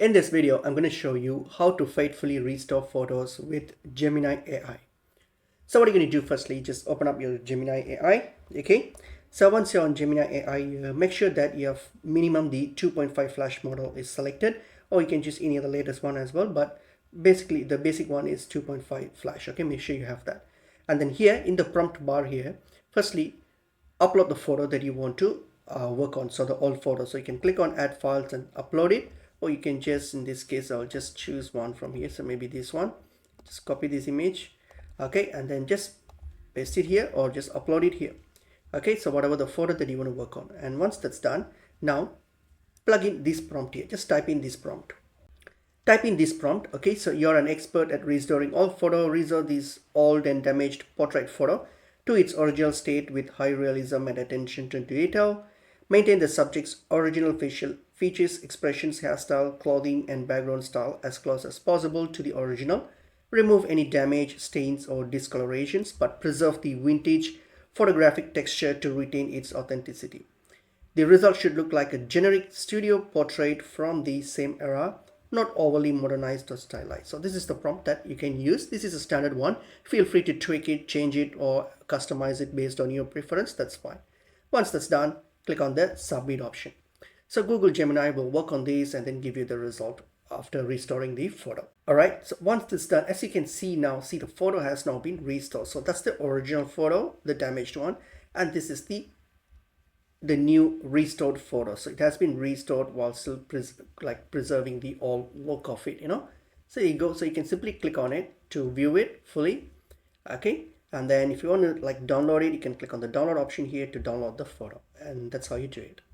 In this video, I'm going to show you how to faithfully restore photos with Gemini AI. So what you're going to do firstly, just open up your Gemini AI. Okay. So once you're on Gemini AI, make sure that you have minimum the 2.5 flash model is selected, or you can choose any of the latest one as well. But basically the basic one is 2.5 flash. Okay. Make sure you have that. And then here in the prompt bar here, firstly, upload the photo that you want to work on. So the old photo. So you can click on add files and upload it. Or you can just, in this case, I'll just choose one from here. So maybe this one, just copy this image. Okay, and then just paste it here or just upload it here. Okay, so whatever the photo that you want to work on. And once that's done, now plug in this prompt here. Just type in this prompt. Type in this prompt. Okay, so you're an expert at restoring all photo. Restore this old and damaged portrait photo to its original state with high realism and attention to detail. Maintain the subject's original facial features, expressions, hairstyle, clothing, and background style as close as possible to the original. Remove any damage, stains, or discolorations, but preserve the vintage photographic texture to retain its authenticity. The result should look like a generic studio portrait from the same era, not overly modernized or stylized. So this is the prompt that you can use. This is a standard one. Feel free to tweak it, change it, or customize it based on your preference. That's fine. Once that's done, click on the submit option. So Google Gemini will work on this and then give you the result after restoring the photo. All right, so once this is done, as you can see now, see the photo has now been restored. So that's the original photo, the damaged one, and this is the new restored photo. So it has been restored while still preserving the old look of it, So you go, so you can simply click on it to view it fully. Okay, and then if you want to download it, you can click on the download option here to download the photo, and that's how you do it.